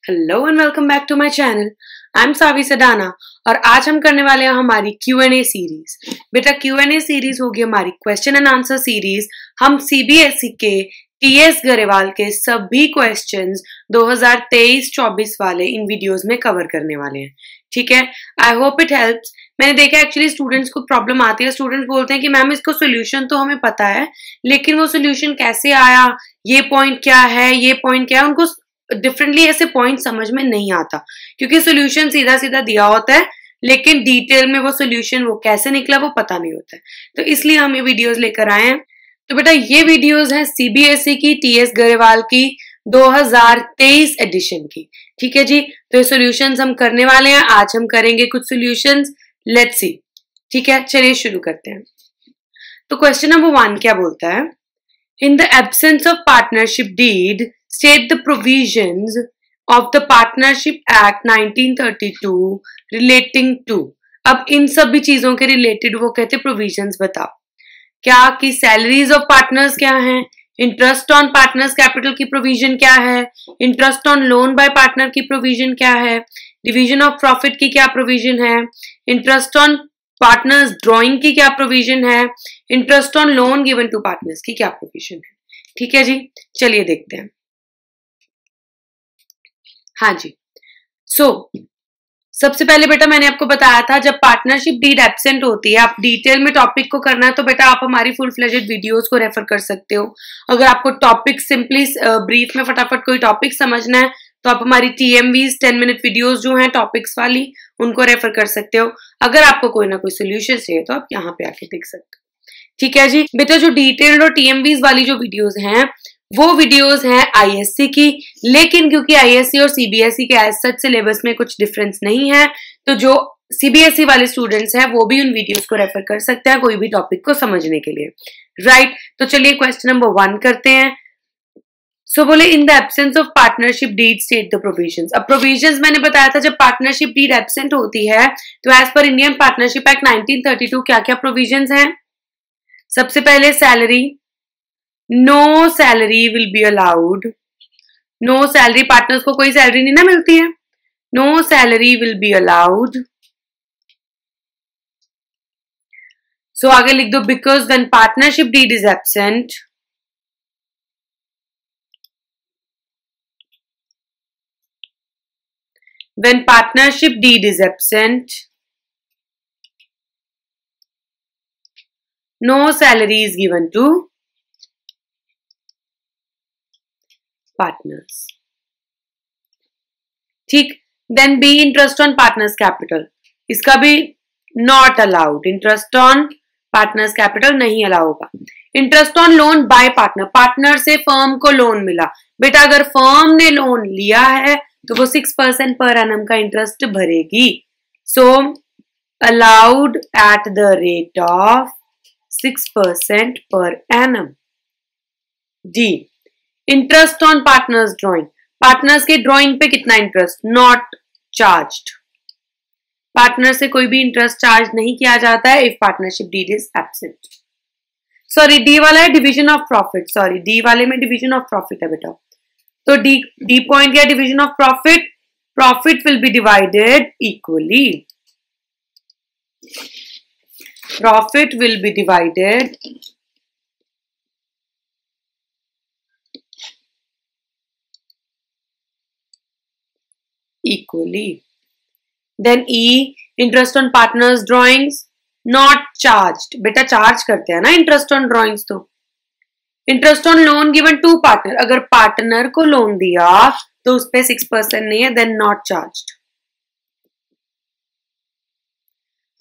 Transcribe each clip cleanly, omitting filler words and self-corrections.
Hello and welcome back to my channel. I am Savi Sadana और आज हम करने वाले हैं हमारी Q&A सीरीज। बेटा Q&A सीरीज होगी हमारी क्वेश्चन एंड आंसर सीरीज। हम CBSE के TS गरेवाल के सभी क्वेश्चंस 2023-24 वाले इन वीडियोस में कवर करने वाले हैं। ठीक है, आई होप इट हेल्प्स। मैंने देखा एक्चुअली स्टूडेंट्स को प्रॉब्लम आती है, स्टूडेंट्स बोलते हैं कि मैम इसको सोल्यूशन तो हमें पता है लेकिन वो सोल्यूशन कैसे आया, ये पॉइंट क्या है, ये पॉइंट क्या है, उनको डिफरेंटली ऐसे पॉइंट समझ में नहीं आता क्योंकि सोल्यूशन सीधा सीधा दिया होता है लेकिन डिटेल में वो सोल्यूशन वो कैसे निकला वो पता नहीं होता है। तो इसलिए हम ये वीडियोस लेकर आए हैं। तो बेटा ये वीडियोस हैं CBSE की TS गरेवाल की 2023 एडिशन की। ठीक है जी, तो ये सोल्यूशंस हम करने वाले हैं। आज हम करेंगे कुछ सोल्यूशंस, लेट्स सी। ठीक है, चलिए शुरू करते हैं। तो क्वेश्चन नंबर 1 क्या बोलता है, in the absence of partnership deed state the provisions of the Partnership Act 1932 relating to। अब इन सभी चीजों के रिलेटेड वो कहते प्रोविजंस बताओ। क्या कि सैलरीज ऑफ पार्टनर्स क्या है, इंटरेस्ट ऑन पार्टनर्स कैपिटल की प्रोविजन क्या है, interest on loan by partner की प्रोविजन क्या है, डिवीजन ऑफ प्रॉफिट की क्या प्रोविजन है, इंटरेस्ट ऑन पार्टनर्स ड्रॉइंग की क्या प्रोविजन है, interest on loan given to partners की क्या प्रोविजन है। ठीक है जी, चलिए देखते हैं। हाँ जी, सबसे पहले बेटा मैंने आपको बताया था जब पार्टनरशिप डीड एब्सेंट होती है, आप डिटेल में टॉपिक को करना है तो बेटा आप हमारी फुल फ्लेजेड वीडियोस को रेफर कर सकते हो। अगर आपको टॉपिक सिंपली ब्रीफ में फटाफट कोई टॉपिक समझना है तो आप हमारी TMVs 10 मिनट वीडियोस जो हैं टॉपिक्स वाली उनको रेफर कर सकते हो। अगर आपको कोई ना कोई सोल्यूशन चाहिए तो आप यहाँ पे आके देख सकते हो। ठीक है जी बेटा, जो डिटेल्ड और TMVs वाली जो वीडियोज हैं वो वीडियोस हैं ISC की, लेकिन क्योंकि ISC और CBSE के एज सच सिलेबस में कुछ डिफरेंस नहीं है तो जो CBSE वाले स्टूडेंट्स हैं वो भी उन वीडियोस को रेफर कर सकते हैं कोई भी टॉपिक को समझने के लिए। राइट, तो चलिए क्वेश्चन नंबर 1 करते हैं। बोले in the absence of partnership deed state the provisions. अब प्रोविजंस मैंने बताया था जब पार्टनरशिप डीड एब्सेंट होती है तो as per Indian partnership act 1932 क्या क्या प्रोविजंस हैं। सबसे पहले salary, no salary will be allowed. No salary, partners को कोई सैलरी नहीं ना मिलती है, no salary will be allowed. So आगे लिख दो, because when partnership deed is absent, when partnership deed is absent, no salary is given to partners। ठीक, then B, interest on partners capital, इसका भी not allowed, interest on partners capital नहीं allow होगा। Interest on loan by partner, partner से firm को loan मिला, बेटा अगर फर्म ने लोन लिया है तो वो 6% पर एनम का इंटरेस्ट भरेगी। So allowed at the rate of 6% per annum. D, interest on partners drawing, partners के ड्रॉइंग पे कितना इंटरेस्ट, नॉट चार्ज्ड। पार्टनर से कोई भी इंटरेस्ट चार्ज नहीं किया जाता है if partnership deed is absent. Sorry, D वाला है division of profit, sorry D वाले में डिवीजन ऑफ प्रॉफिट है बेटा। तो डी पॉइंट क्या, division of profit, profit will be divided equally, profit will be divided equally. Then E, interest on partners drawings not charged, बेटा charge करते हैं ना इंटरेस्ट ऑन ड्रॉइंग्स। तो interest on loan given to partner, अगर partner को loan दिया तो उस पे 6% नहीं है, देन नॉट चार्ज्ड।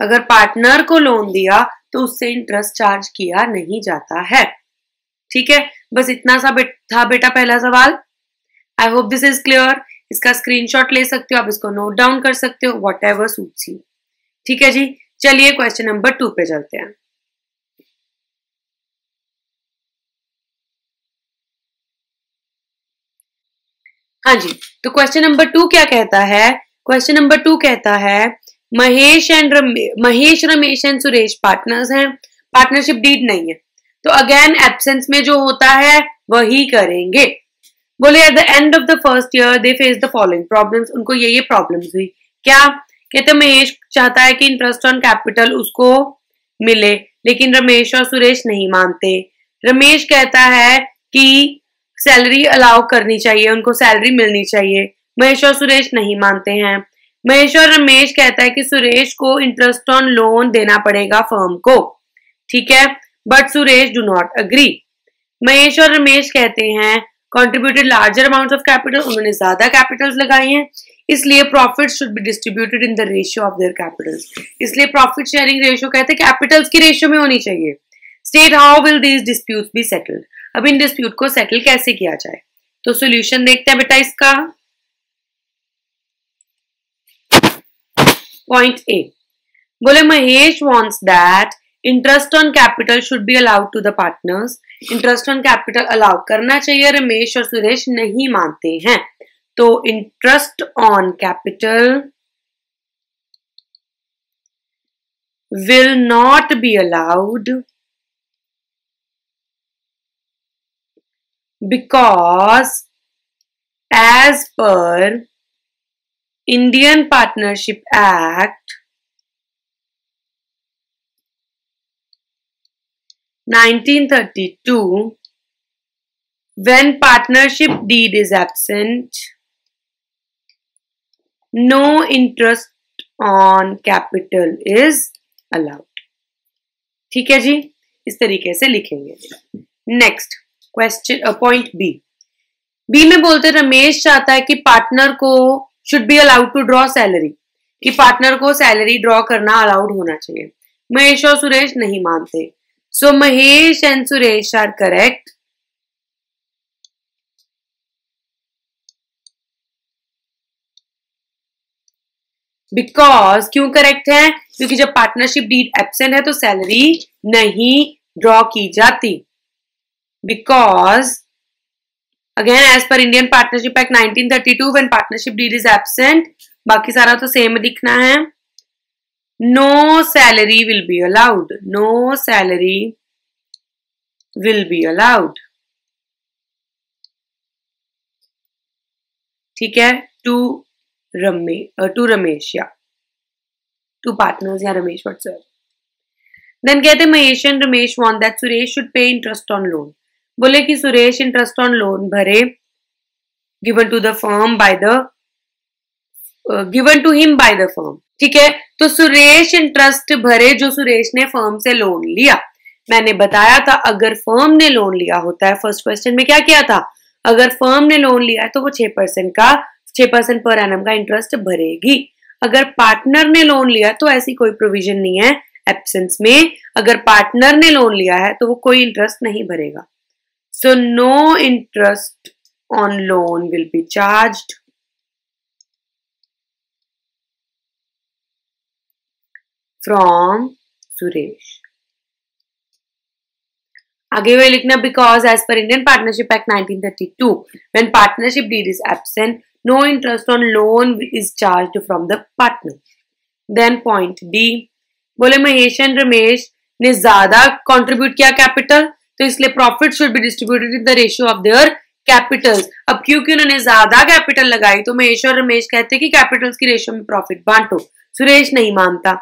अगर पार्टनर को लोन दिया तो उससे इंटरेस्ट चार्ज किया नहीं जाता है। ठीक है, बस इतना सा था बेटा पहला सवाल। आई होप दिस इज क्लियर। इसका स्क्रीनशॉट ले सकते हो, आप इसको नोट डाउन कर सकते हो, वॉट एवर सूट्स यू। ठीक है जी, चलिए क्वेश्चन नंबर 2 पे चलते हैं। हाँ जी, तो क्वेश्चन नंबर 2 क्या कहता है, क्वेश्चन नंबर 2 कहता है महेश, रमेश एंड सुरेश पार्टनर्स हैं, पार्टनरशिप डीड नहीं है, तो अगेन एब्सेंस में जो होता है वही करेंगे। बोले at the end of the first year they face the following problems, उनको ये प्रॉब्लम्स हुई। क्या कहते, महेश चाहता है कि इंटरेस्ट ऑन कैपिटल उसको मिले, लेकिन रमेश और सुरेश नहीं मानते। रमेश कहता है कि सैलरी अलाउ करनी चाहिए, उनको सैलरी मिलनी चाहिए। महेश और सुरेश नहीं मानते हैं। महेश और रमेश कहता है कि सुरेश को इंटरेस्ट ऑन लोन देना पड़ेगा फर्म को, ठीक है, but Suresh do not agree. Mahesh और रमेश कहते हैं contributed larger amount of capital, उन्होंने ज्यादा कैपिटल्स लगाई हैं, इसलिए profit should be distributed in the ratio of their Capitals, इसलिए प्रॉफिट शेयरिंग रेशियो कहते हैं कैपिटल्स की रेशियो में होनी चाहिए। State how will these disputes be settled, अब इन डिस्प्यूट को सेटल कैसे किया जाए। तो सॉल्यूशन देखते हैं बेटा इसका। पॉइंट ए, बोले Mahesh wants that interest on capital should be allowed to the partners, interest on capital allow करना चाहिए, रमेश और सुरेश नहीं मानते हैं। तो interest on capital will not be allowed because as per Indian Partnership Act 1932, when partnership deed is absent, no interest on capital is allowed। ठीक है जी, इस तरीके से लिखेंगे। Next question, point B. B में बोलते रमेश चाहता है कि पार्टनर को should be allowed to draw salary, कि पार्टनर को सैलरी ड्रॉ करना अलाउड होना चाहिए। महेश और सुरेश नहीं मानते। So Mahesh and Suresh are correct, because, क्यों करेक्ट है, क्योंकि जब पार्टनरशिप डीड एब्सेंट है तो सैलरी नहीं ड्रॉ की जाती। Because again as per Indian Partnership Act 1932 when partnership deed is absent, बाकी सारा तो सेम दिखना है। No salary will be allowed, no salary will be allowed, ठीक है, to रमेश या to partners या रमेश whatsoever। Then कहते Mahesh and Ramesh want that Suresh should pay interest on loan, बोले कि सुरेश इंटरेस्ट ऑन लोन भरे, given to the firm by the given to him by the firm, ठीक है। तो सुरेश इंटरेस्ट भरे जो सुरेश ने फर्म से लोन लिया। मैंने बताया था अगर फर्म ने लोन लिया होता है, फर्स्ट क्वेश्चन में क्या किया था, अगर फर्म ने लोन लिया है तो वो 6% पर एनम का इंटरेस्ट भरेगी। अगर पार्टनर ने लोन लिया तो ऐसी कोई प्रोविजन नहीं है एब्सेंस में, अगर पार्टनर ने लोन लिया है तो वो कोई इंटरेस्ट नहीं भरेगा। So no interest on loan will be charged from Suresh। आगे वही लिखना, because as per Indian Partnership Act 1932 when partnership deed is absent no interest on loan is charged from the partner। Then point D, बोले Mahesh and Ramesh ने ज्यादा contribute किया capital, तो इसलिए profit should be distributed in the ratio of their Capitals. अब क्योंकि उन्होंने ज्यादा कैपिटल लगाई तो महेश और रमेश कहते हैं कि कैपिटल्स की रेशियो में प्रॉफिट बांटो। सुरेश नहीं मानता,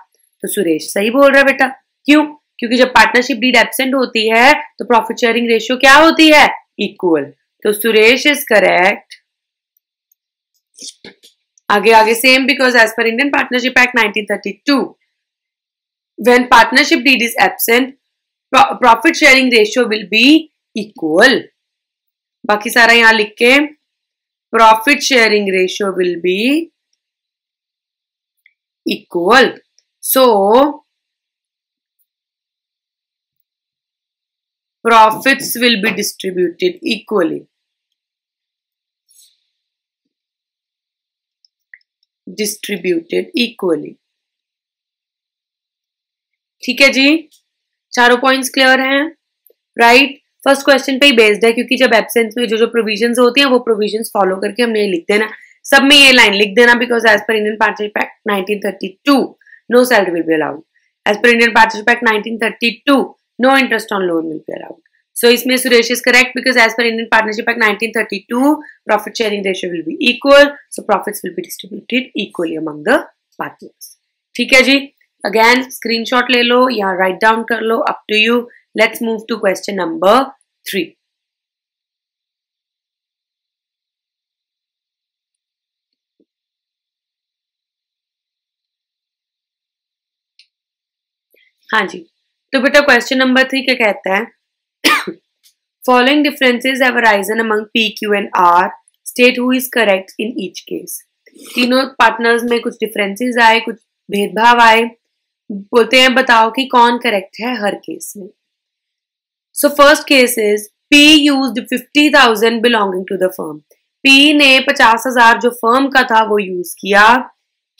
तो सुरेश सही बोल रहा है बेटा। क्यों, क्योंकि जब पार्टनरशिप डीड एब्सेंट होती है तो प्रॉफिट शेयरिंग रेशियो क्या होती है, इक्वल। तो सुरेश इज करेक्ट। आगे same, because as per Indian partnership act 1932 when partnership deed is absent profit sharing ratio will be equal. बाकी सारा यहां लिख के, profit sharing ratio will be equal. So profits will be distributed equally। ठीक है जी, चारों पॉइंट्स क्लियर हैं, राइट। फर्स्ट क्वेश्चन पे ही बेस्ड है, क्योंकि जब एब्सेंस में जो प्रोविजंस होती हैं वो प्रोविजंस फॉलो करके हमने लिख देना, सब में ये लाइन लिख देना, because as per Indian partnership act 1932 no salary will be allowed, as per Indian partnership act 1932 no interest on loan will be allowed. So इसमें Suresh is correct because as per Indian Partnership Act 1932, profit sharing ratio will be equal, so profits will be distributed equally among the partners. ठीक है जी, again screenshot ले लो या write down कर लो, up to you. Let's move to question number 3. हाँ जी, तो बेटा question number 3 क्या कहता है? Following differences have arisen among P, Q and R. State who is correct in each case. तीनों पार्टनर्स में कुछ डिफरेंसेस आए, कुछ भेदभाव आए, बोलते हैं बताओ कि कौन करेक्ट है हर केस में. So first case is P used 50,000 belonging to the firm. P ने 50,000 जो फर्म का था वो यूज किया.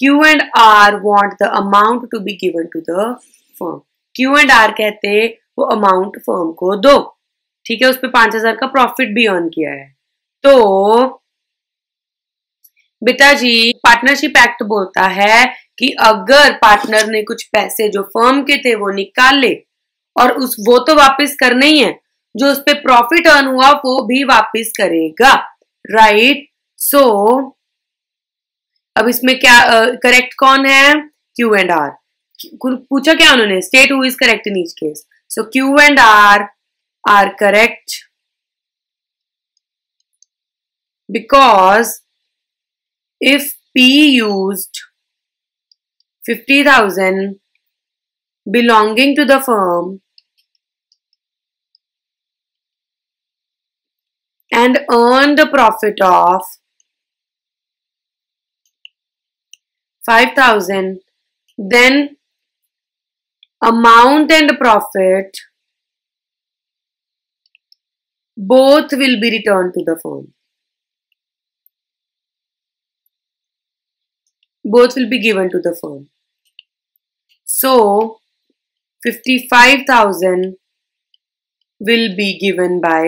Q and R want the amount to be given to the firm. Q and R कहते वो अमाउंट फर्म को दो. ठीक है, उस पे 5,000 का प्रॉफिट भी अर्न किया है. तो बेटा जी पार्टनरशिप एक्ट बोलता है कि अगर पार्टनर ने कुछ पैसे जो फर्म के थे वो निकाल ले और वो तो वापस करने ही है, जो उस पे प्रॉफिट अर्न हुआ वो भी वापस करेगा. राइट. सो अब इसमें क्या करेक्ट कौन है? Q and R. पूछा क्या उन्होंने? State who is correct in each case. So Q and R are correct because if P used 50,000 belonging to the firm and earned a profit of 5,000, then amount and profit both will be returned to the firm. Both will be given to the firm. So 55,000 will be given by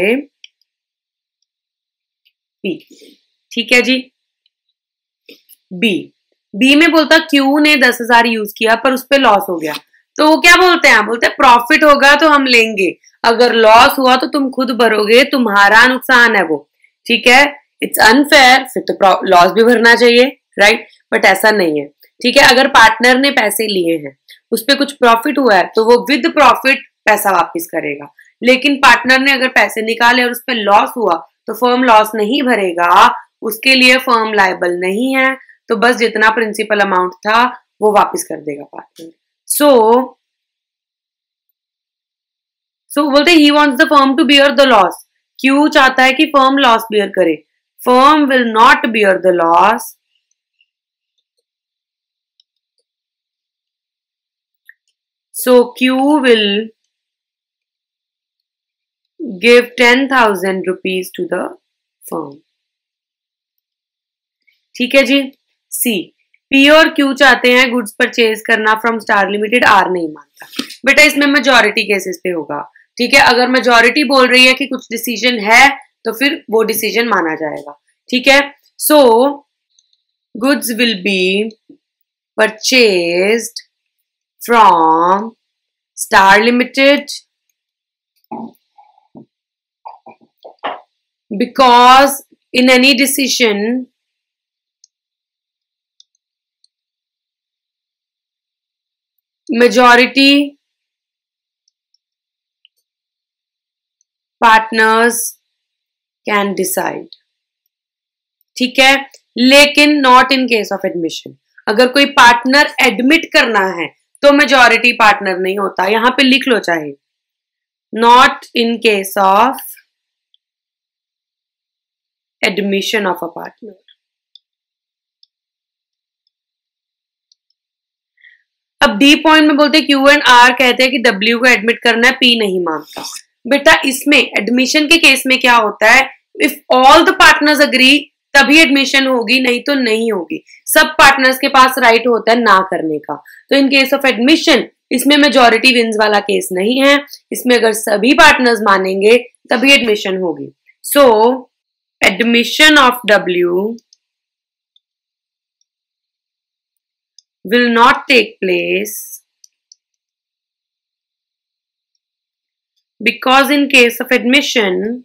P. ठीक है जी. B में बोलता Q ने 10,000 use किया पर उस पर loss हो गया, तो वो क्या बोलते हैं? बोलते हैं प्रॉफिट होगा तो हम लेंगे, अगर लॉस हुआ तो तुम खुद भरोगे, तुम्हारा नुकसान है वो. ठीक है, इट्स अनफेयर, फिर तो लॉस भी भरना चाहिए. राइट. बट ऐसा नहीं है. ठीक है, अगर पार्टनर ने पैसे लिए हैं, उस पर कुछ प्रॉफिट हुआ है तो वो विद प्रॉफिट पैसा वापस करेगा. लेकिन पार्टनर ने अगर पैसे निकाले और उस पर लॉस हुआ तो फर्म लॉस नहीं भरेगा, उसके लिए फर्म लायबल नहीं है. तो बस जितना प्रिंसिपल अमाउंट था वो वापस कर देगा पार्टनर. सो बोलते he wants the firm to bear the loss. Q चाहता है कि फर्म लॉस बियर करे. Firm will not bear the loss. So Q will give 10,000 rupees to the firm. ठीक है जी. सी. पी और क्यू चाहते हैं गुड्स परचेज करना फ्रॉम स्टार लिमिटेड. आर नहीं मानता. बेटा इसमें मेजॉरिटी केसेस पे होगा. ठीक है, अगर मेजॉरिटी बोल रही है कि कुछ डिसीजन है तो फिर वो डिसीजन माना जाएगा. ठीक है. So goods will be purchased from Star limited because in any decision majority partners can decide. ठीक है, लेकिन not in case of admission. अगर कोई पार्टनर एडमिट करना है तो मेजॉरिटी पार्टनर नहीं होता. यहां पे लिख लो चाहे, not in case of admission of a partner. अब डी पॉइंट में बोलते क्यू एंड आर कहते हैं कि डब्ल्यू को एडमिट करना है, पी नहीं मानता. बेटा इसमें एडमिशन के केस में क्या होता है? If all the partners agree तभी एडमिशन होगी, नहीं तो नहीं होगी. सब पार्टनर्स के पास राइट होता है ना करने का. तो इन केस ऑफ एडमिशन इसमें मेजॉरिटी विंस वाला केस नहीं है. इसमें अगर सभी पार्टनर्स मानेंगे तभी एडमिशन होगी. So admission of W will not take place because in case of admission,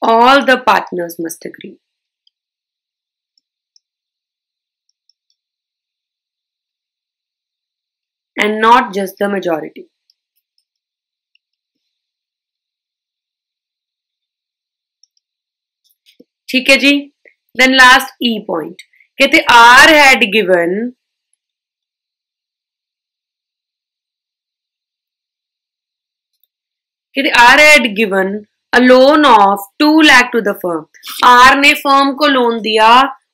all the partners must agree. And not just the majority. ठीक है जी. Then last E point. कहते R had given R had given a loan of 2 lakh to the firm. R ने firm को loan दिया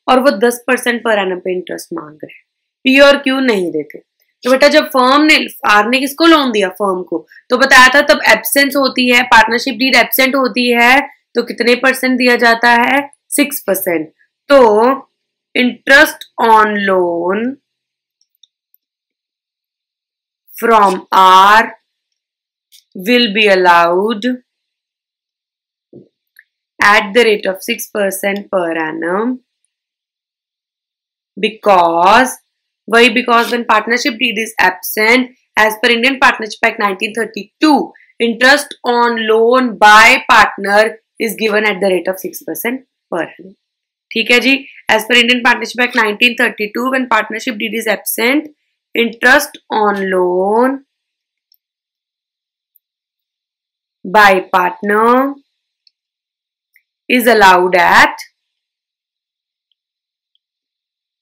और वो 10% per annum पे interest मांग रहे. P और Q नहीं देते. तो बेटा जब फर्म ने आर ने किसको लोन दिया, फर्म को, तो बताया था तब एब्सेंस होती है, पार्टनरशिप डीड एब्सेंट होती है, तो कितने परसेंट दिया जाता है, 6%. तो interest on loan from R will be allowed at the rate of 6% per annum because when partnership deed is absent, as per Indian Partnership Act 1932, interest on loan by partner is given at the rate of 6% per annum. ठीक है जी. As per Indian Partnership Act 1932, when partnership deed is absent, interest on loan by partner is allowed at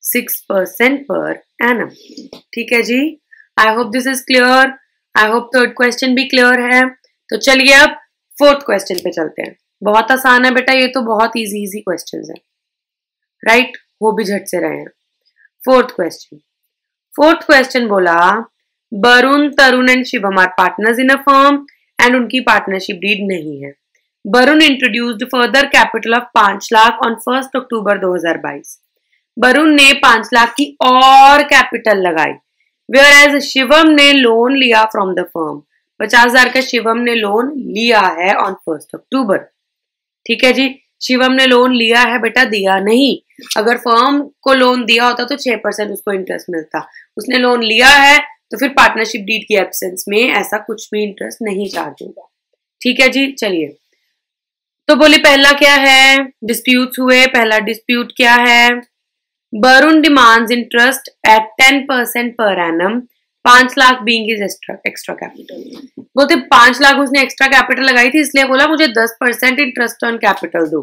6% per annum. ठीक है जी. I hope this is clear. I hope third question भी clear है. तो चलिए अब fourth question पे चलते हैं. बहुत आसान है बेटा, ये तो बहुत easy questions है, right? वो भी झट से रहे हैं. Fourth question बोला Varun, Tarun and Shivam are partners in a firm and उनकी पार्टनरशिप डीड नहीं है. Varun introduced further capital of 5 lakh on 1 October 2022. Varun ने 5 लाख की और कैपिटल लगाई. वेयर एज शिवम ने लोन लिया फ्रॉम द फर्म. 50,000 का शिवम ने लोन लिया है ऑन 1 अक्टूबर. ठीक है जी. शिवम ने लोन लिया है बेटा, दिया नहीं. अगर फर्म को लोन दिया होता तो 6% उसको इंटरेस्ट मिलता. उसने लोन लिया है तो फिर पार्टनरशिप डीड की एब्सेंस में ऐसा कुछ भी इंटरेस्ट नहीं चार्ज होगा. ठीक है जी. चलिए तो बोले पहला क्या है, डिस्प्यूट्स हुए. पहला डिस्प्यूट क्या है, Varun demands interest eight 10% per annum, 5 lakh being his extra capital. बोलते 5 लाख उसने एक्स्ट्रा कैपिटल लगाई थी, इसलिए बोला मुझे 10% इंटरेस्ट ऑन कैपिटल दो.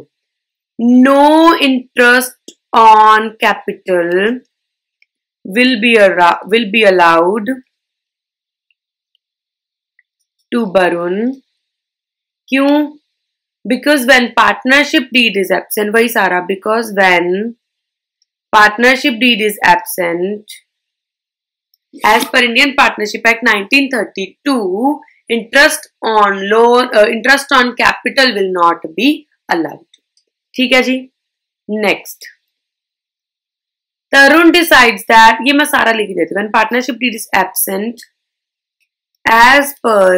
No interest on capital will be allowed to Varun. क्यों? Because when partnership deed is absent, वही सारा, because when partnership deed is absent, as per Indian Partnership Act 1932, interest on capital will not be allowed. ठीक है जी. Next, Tarun decides that, ये मैं सारा लिख देती हूँ, when partnership deed is absent, as per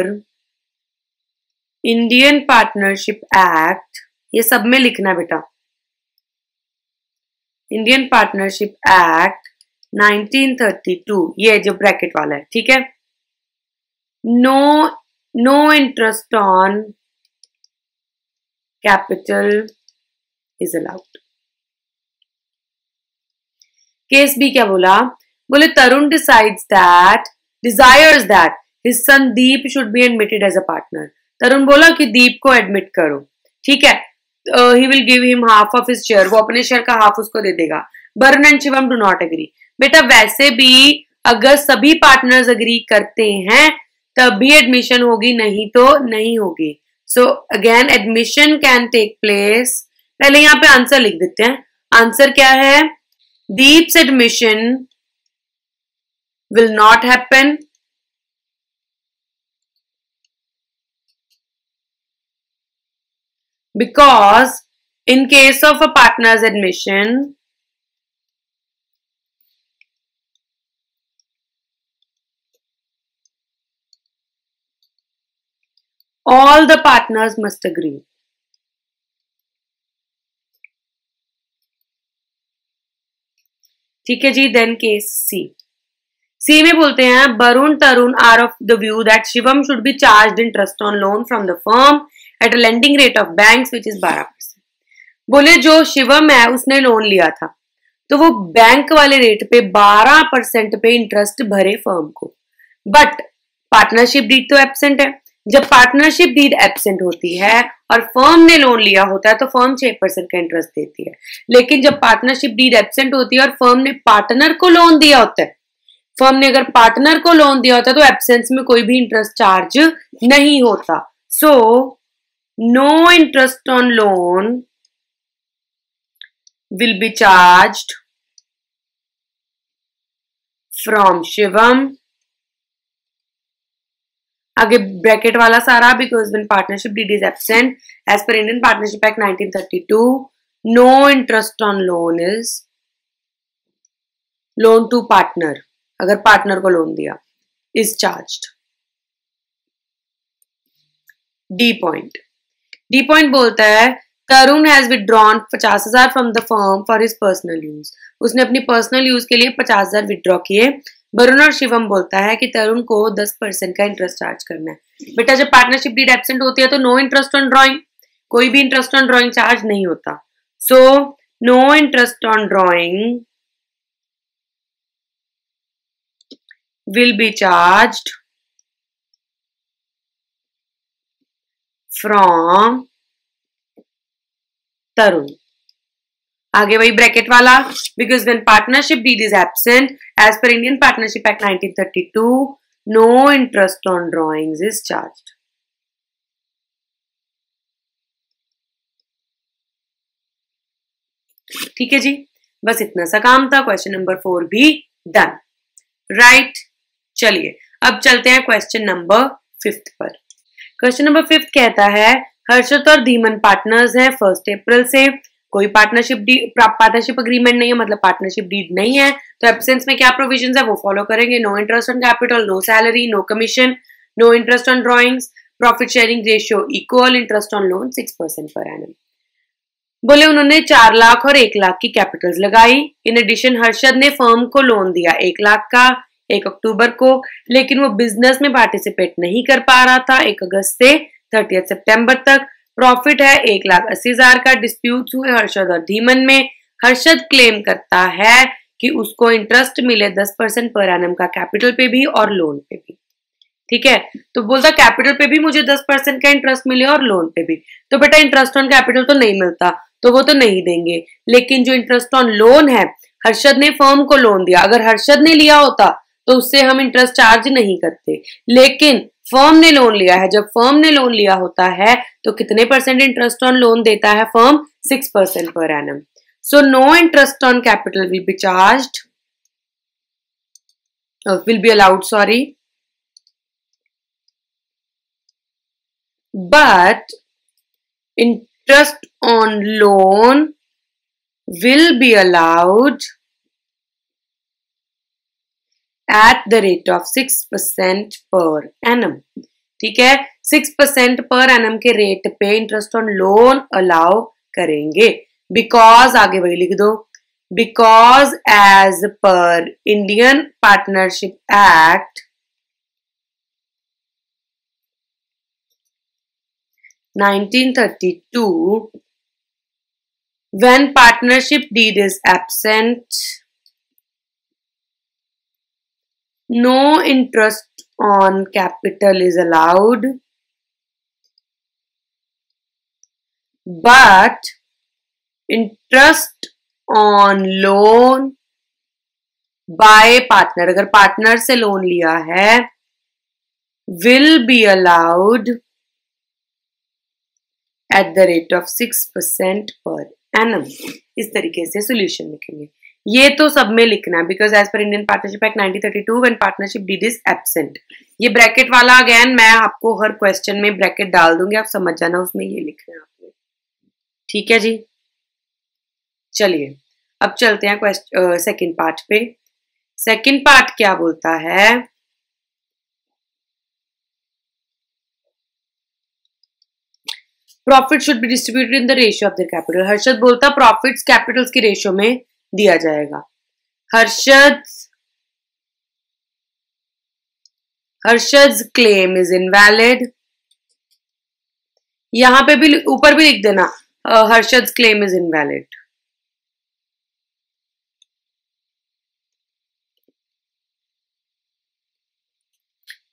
Indian partnership act, ये सब में लिखना बेटा, इंडियन पार्टनरशिप एक्ट 1932, ये जो ब्रैकेट वाला है. ठीक है. No interest on capital is allowed. Case B क्या बोला, बोले Tarun desires that his son Deep should be admitted as a partner. Tarun बोला कि दीप को एडमिट करो. ठीक है. He will give him half of his share, वो अपने शेयर का हाफ उसको दे देगा. Varun and Shivam do not agree. बेटा वैसे भी अगर सभी पार्टनर्स एग्री करते हैं तभी एडमिशन होगी, नहीं तो नहीं होगी. So again admission can take place. पहले यहाँ पे आंसर लिख देते हैं. आंसर क्या है, Deep's admission will not happen because in case of a partner's admission, all the partners must agree. ठीक है जी। देन केस सी में बोलते हैं Varun Tarun are of the view that Shivam should be charge interest on loan from the firm at a lending rate of banks which is 12%। बोले जो शिवम है उसने loan लिया था तो वो बैंक वाले रेट पे 12% पे इंटरेस्ट भरे फर्म को, बट पार्टनरशिप डीड तो एब्सेंट है। जब पार्टनरशिप डीड एब्सेंट होती है और फर्म ने लोन लिया होता है तो फर्म 6% का इंटरेस्ट देती है, लेकिन जब पार्टनरशिप डीड एब्सेंट होती है और फर्म ने पार्टनर को लोन दिया होता है, फर्म ने अगर पार्टनर को लोन दिया होता है तो एब्सेंस में कोई भी इंटरेस्ट चार्ज नहीं होता। So no interest on loan will be charged from Shivam. आगे ब्रैकेट वाला सारा because when partnership deed is absent as per Indian partnership act 1932 no interest on loan is loan to partner, अगर partner को loan दिया is charged. D point बोलता है Tarun has withdrawn 50,000 from the firm for his personal use. उसने अपनी personal use के लिए 50,000 withdraw किए। वरुण और शिवम बोलता है कि तरुण को 10% का इंटरेस्ट चार्ज करना है। बेटा जब पार्टनरशिप डीड एब्सेंट होती है तो नो इंटरेस्ट ऑन ड्रॉइंग, कोई भी इंटरेस्ट ऑन ड्रॉइंग चार्ज नहीं होता। So no interest on drawing will be charged from Tarun। आगे वही ब्रैकेट वाला because when partnership deed is absent as per Indian Partnership Act 1932 no interest on drawings is charged। ठीक है जी, बस इतना सा काम था। क्वेश्चन नंबर 4 भी डन, राइट। चलिए अब चलते हैं क्वेश्चन नंबर 5 पर। क्वेश्चन नंबर 5 कहता है हर्षद और धीमन पार्टनर्स हैं 1 अप्रैल से, कोई पार्टनरशिप अग्रीमेंट नहीं है, मतलब पार्टनरशिप डीड नहीं है, तो एब्सेंस में क्या प्रोविजंस है वो फॉलो करेंगे। No interest on capital, no salary, no commission, no interest on drawings, profit sharing ratio equal, interest on loan 6% per annum. बोले उन्होंने 4 लाख और 1 लाख की कैपिटल्स लगाई। इन एडिशन हर्षद ने फर्म को लोन दिया 1 लाख का 1 अक्टूबर को, लेकिन वो बिजनेस में पार्टिसिपेट नहीं कर पा रहा था 1 अगस्त से 30 सितंबर तक। प्रॉफिट है 1,80,000 का। डिस्प्यूट हुए हर्षद और धीमन में। हर्षद क्लेम करता है कि उसको इंटरेस्ट मिले 10% पर एनम का कैपिटल पे भी और लोन पे भी। ठीक है, तो बोलता कैपिटल पे भी मुझे 10% का इंटरेस्ट मिले और लोन पे भी। तो बेटा इंटरेस्ट ऑन कैपिटल तो नहीं मिलता तो वो तो नहीं देंगे, लेकिन जो इंटरेस्ट ऑन लोन है हर्षद ने फर्म को लोन दिया, अगर हर्षद ने लिया होता तो उससे हम इंटरेस्ट चार्ज नहीं करते, लेकिन फर्म ने लोन लिया है। जब फर्म ने लोन लिया होता है तो कितने परसेंट इंटरेस्ट ऑन लोन देता है firm? 6% per annum. So no interest on capital will be charged, will be allowed, sorry, but interest on loan will be allowed at the rate of 6% per annum। ठीक है, 6% per annum के rate पे interest on loan allow करेंगे। Because आगे वही लिख दो, because as per Indian partnership act 1932 when partnership deed is absent no interest on capital is allowed but interest on loan by partner, अगर partner से loan लिया है, will be allowed at the rate of 6% per annum। इस तरीके से solution लिखेंगे। ये तो सब में लिखना है because as per Indian partnership act 1932 when partnership deed is absent. ये ब्रैकेट वाला अगेन मैं आपको हर क्वेश्चन में ब्रैकेट डाल दूंगी, आप समझ जाना उसमें ये लिखना है आपने। ठीक है जी, चलिए अब चलते हैं सेकंड पार्ट पे। सेकंड पार्ट क्या बोलता है? Profit should be distributed in the ratio of their capital. Harshad बोलता प्रॉफिट्स कैपिटल्स की रेशियो में दिया जाएगा। हर्षद's claim is invalid. यहां पे भी ऊपर भी लिख देना हर्षद's claim is invalid.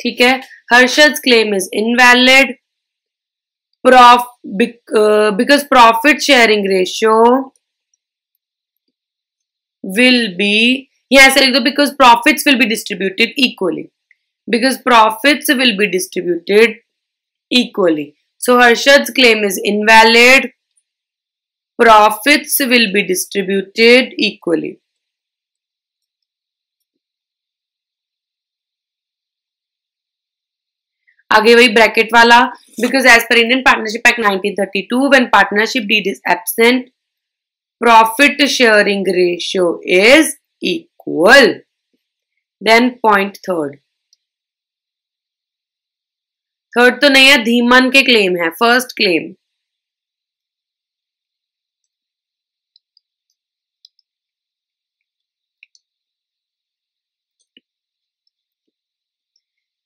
ठीक है, हर्षद's claim is invalid because profit sharing ratio will be, यहाँ ऐसे लिख दो because profits will be distributed equally. Because profits will be distributed equally. So Harshad's claim is invalid. Profits will be distributed equally. आगे वही bracket वाला, because as per Indian Partnership Act 1932, when partnership deed is absent, profit sharing ratio is equal. Then point third तो नहीं है, धीमन के claim है. First claim,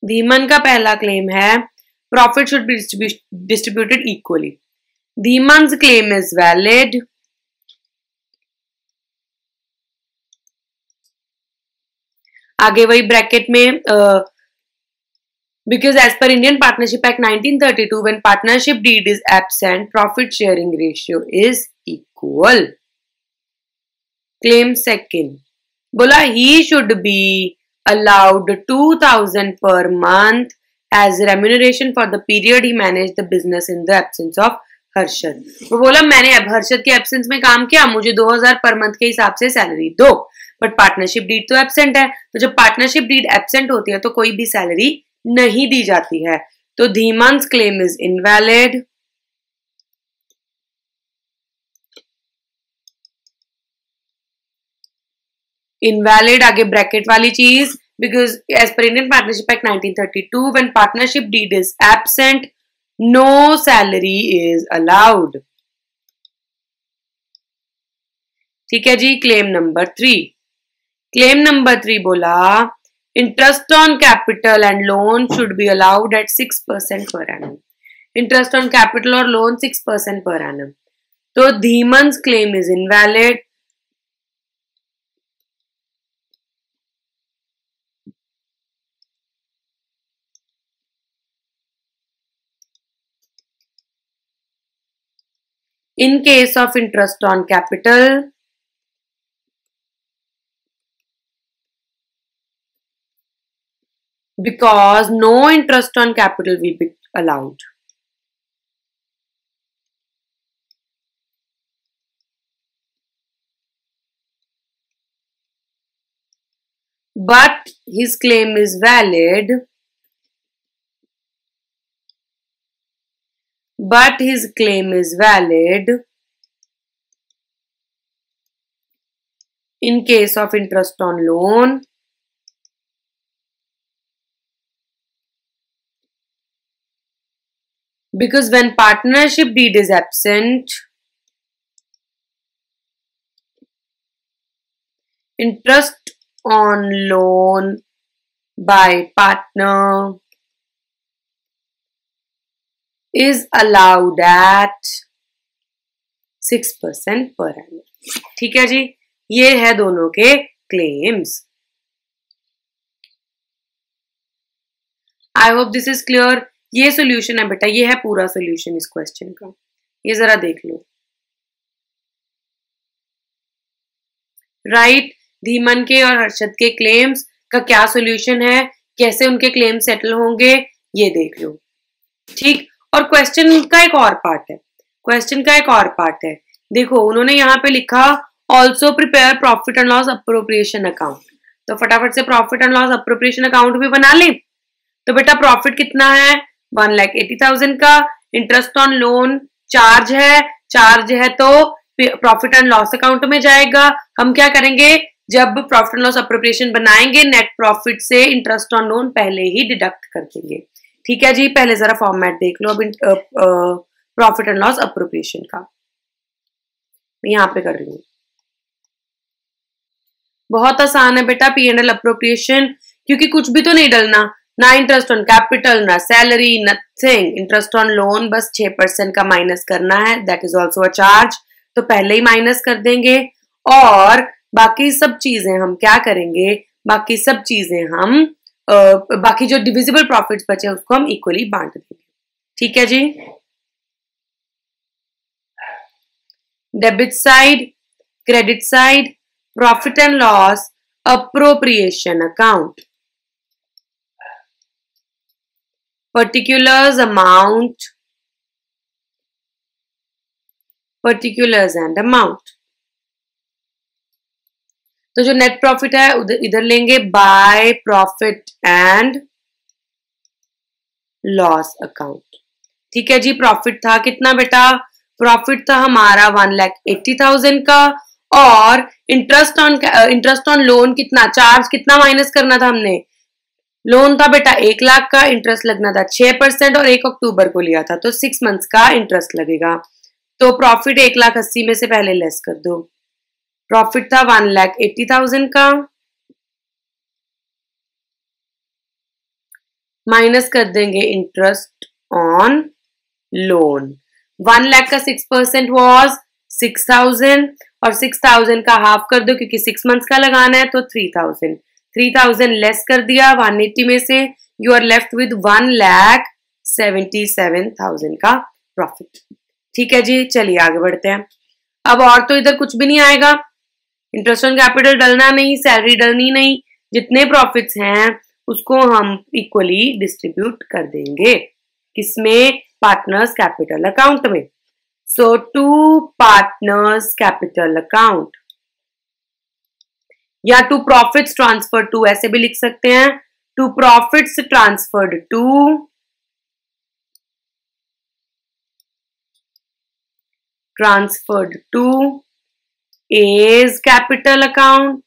Dhiman का पहला क्लेम है profit should be distributed equally. Dhiman's claim is valid. आगे वही ब्रैकेट में because as per Indian Partnership Act 1932, when partnership deed is absent, profit sharing ratio is equal. Claim second, बोला he should be allowed 2,000 per month as remuneration for the period he managed the business in the absence of Harshad. वो बोला मैंने अब हर्षद के absence में काम किया, मुझे 2,000 पर मंथ के हिसाब से सैलरी दो. बट पार्टनरशिप डीड तो एब्सेंट है, तो जब पार्टनरशिप डीड एब्सेंट होती है तो कोई भी सैलरी नहीं दी जाती है. तो Dhiman's claim is invalid. Invalid आगे ब्रैकेट वाली चीज, because as per Indian partnership act 1932, when partnership deed is absent, no salary is allowed. ठीक है जी. Claim number 3. क्लेम नंबर 3 बोला interest on capital and loan should be allowed at 6% per annum. Interest on capital और loan 6% per annum. तो Dhiman's claim is invalid. In case of interest on capital, because no interest on capital will be allowed. But his claim is valid. But his claim is valid in case of interest on loan, because when partnership deed is absent, interest on loan by partner is allowed at 6% per annum. ठीक है जी. ये है दोनों के claims. I hope this is clear. ये solution है बेटा, ये है पूरा सोल्यूशन इस क्वेश्चन का. ये जरा देख लो. राइट, धीमन के और हर्षद के क्लेम्स का क्या सोल्यूशन है, कैसे उनके क्लेम सेटल होंगे, ये देख लो. ठीक. और क्वेश्चन का एक और पार्ट है. क्वेश्चन का एक और पार्ट है. देखो उन्होंने यहाँ पे लिखा also prepare profit and loss appropriation account. तो फटाफट से profit and loss appropriation account भी बना लें. तो बेटा प्रॉफिट कितना है, 1,80,000 का. इंटरेस्ट ऑन लोन चार्ज है तो प्रॉफिट एंड लॉस अकाउंट में जाएगा. हम क्या करेंगे, जब प्रॉफिट एंड लॉस अप्रोप्रिएशन बनाएंगे नेट प्रॉफिट से इंटरेस्ट ऑन लोन पहले ही डिडक्ट कर देंगे. ठीक है जी. पहले जरा फॉर्मेट देख लो अब प्रॉफिट एंड लॉस अप्रोप्रिएशन का. मैं यहां पे कर रही हूं. बहुत आसान है बेटा P&L अप्रोप्रिएशन, क्योंकि कुछ भी तो नहीं डलना, ना इंटरेस्ट ऑन कैपिटल, ना salary, nothing. Interest on loan बस 6% का माइनस करना है, that is also a charge, तो पहले ही माइनस कर देंगे। और बाकी सब चीजें हम क्या करेंगे, बाकी सब चीजें हम बाकी जो डिविजिबल प्रॉफिट्स बचे उसको हम इक्वली बांट देंगे। ठीक है जी। Debit side, credit side, profit and loss appropriation account, particulars amount, particulars and amount। तो जो नेट प्रॉफिट है इधर लेंगे by profit and loss account. ठीक है जी। प्रॉफिट था कितना बेटा, प्रॉफिट था हमारा 1,80,000 का, और इंटरेस्ट ऑन लोन कितना, चार्ज कितना माइनस करना था हमने, लोन था बेटा 1 लाख का, इंटरेस्ट लगना था 6% और 1 अक्टूबर को लिया था, तो 6 मंथ्स का इंटरेस्ट लगेगा। तो प्रॉफिट 1,80,000 में से पहले लेस कर दो, प्रॉफिट था 1,80,000 का, माइनस कर देंगे इंटरेस्ट ऑन लोन। 1 लाख का 6% वॉज 6,000, और 6,000 का हाफ कर दो क्योंकि 6 मंथ्स का लगाना है, तो 3,000। 3,000 लेस कर दिया 180 में से, यू आर लेफ्ट विद 1,77,000 का प्रॉफिट। ठीक है जी। चलिए आगे बढ़ते हैं। अब और तो इधर कुछ भी नहीं आएगा, इंटरेस्ट ऑन कैपिटल डलना नहीं, सैलरी डलनी नहीं, जितने प्रॉफिट्स हैं उसको हम इक्वली डिस्ट्रीब्यूट कर देंगे, किसमें, पार्टनर्स कैपिटल अकाउंट में। So to partners capital account, या टू प्रॉफिट्स ट्रांसफर टू, ऐसे भी लिख सकते हैं, to profits transferred to A's capital account,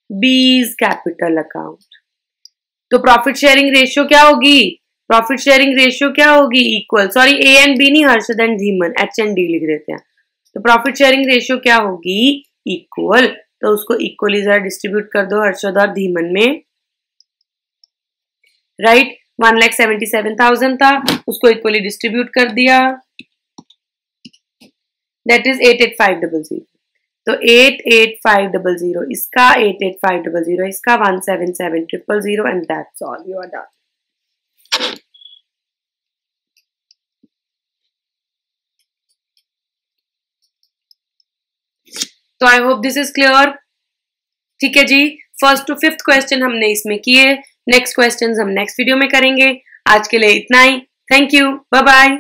B's capital account. तो प्रॉफिट शेयरिंग रेशियो क्या होगी, प्रॉफिट शेयरिंग रेशियो क्या होगी, equal, sorry A and B नहीं, Harshad and Dhiman, H and D लिख देते हैं। तो प्रॉफिट शेयरिंग रेशियो क्या होगी, इक्वल, तो उसको इक्वली जरा डिस्ट्रीब्यूट कर दो हर्षद और धीमन में। राइट, 1,77,000 था, उसको इक्वली डिस्ट्रीब्यूट कर दिया, दैट इज 88500। तो 88500 इसका, 88500 इसका, 177,000 and that's all, you are done. तो I hope this is clear. ठीक है जी। 1st to 5th क्वेश्चन हमने इसमें किए, नेक्स्ट क्वेश्चन हम नेक्स्ट वीडियो में करेंगे। आज के लिए इतना ही, थैंक यू, बाय बाय।